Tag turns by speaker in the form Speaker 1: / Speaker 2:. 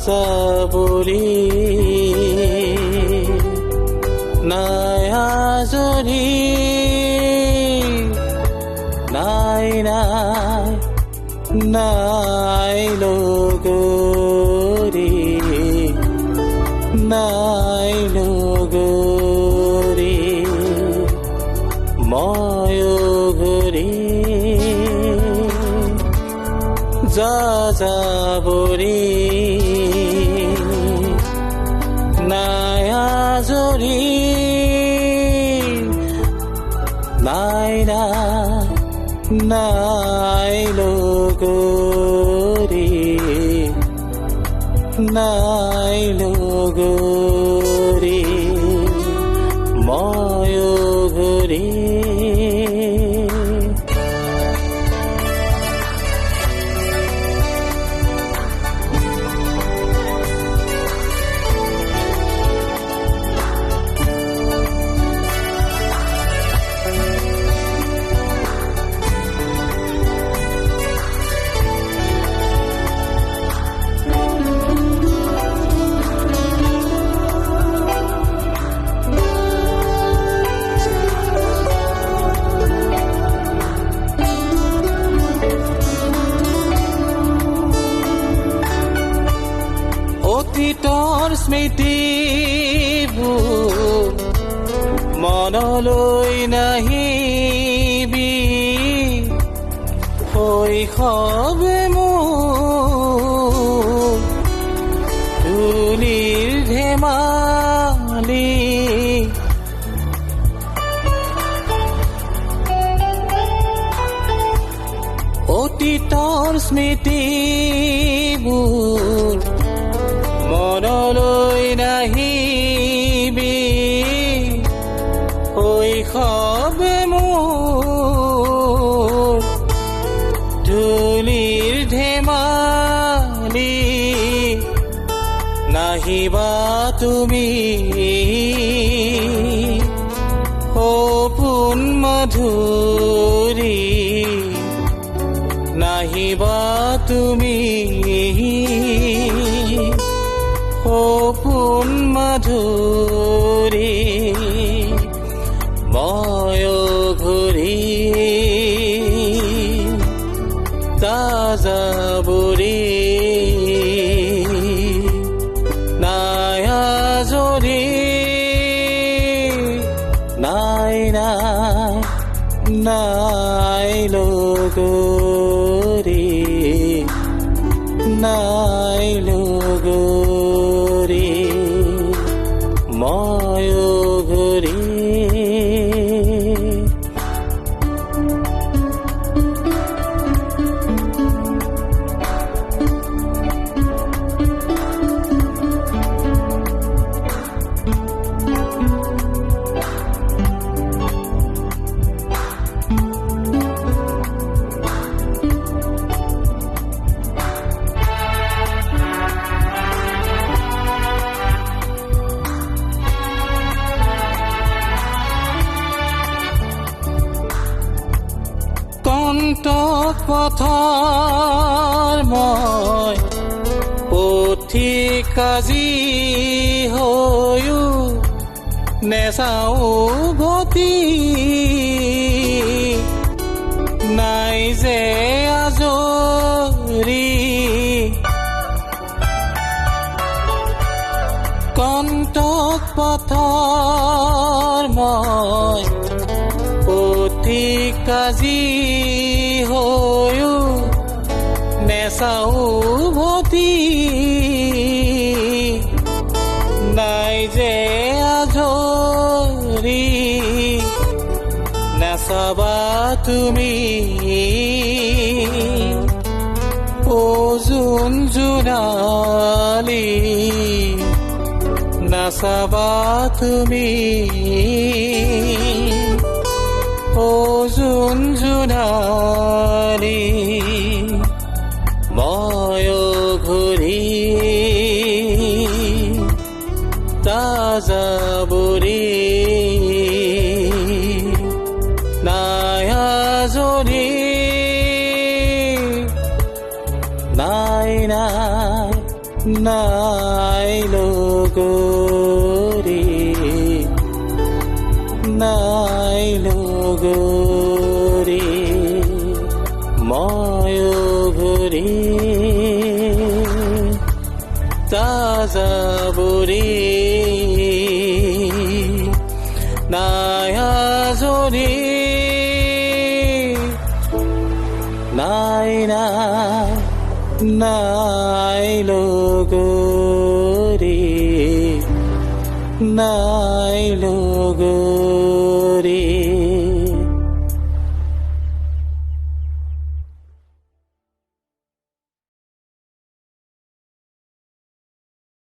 Speaker 1: যাবৰি নাই আজৰি নাই নাই নাই লগৰী নাই লগৰী ময়ো ঘূৰি যাযাবৰি নাই আজৰি নাই নাই নাই লগৰী নাই লগৰী ময়ো ঘূৰি অতীতৰ স্মৃতিবোৰ মনলৈ নাহিবি শৈশৱে মোৰ ধূলিৰ ধেমালি অতীতৰ স্মৃতিবোৰ মনলৈ নাহিবি শৈশৱে মোৰ ধূলিৰ ধেমালি নাহিবা তুমি সপোন মধুৰী নাহিবা তুমি সপোন মধুৰী ময়ো ঘূৰি যাযাবৰি নাই আজৰি নাই নাই নাই লগৰী নাই লগৰী ময়ো ঘূৰি কণ্টক পথৰ মই পথিক আজি হৈও নেচাওঁ গতি নাই যে আজৰি কণ্টক পথৰ মই পথিক আজি হৈও নেচাওঁ গতি নাই যে আজৰি নেচাবা তুমি ও জোন জোনালী নাচাবা তুমি ও জোন জোনালী ময়ো ঘূৰি যাযাবৰি নাই আজৰি নাই নাই নাইলো গৰি নাইলো গৰি ময়ো ঘূৰি যাযাবৰী নাই আজৰি নাই নাই নাইলো গৰি নাইলো গৰি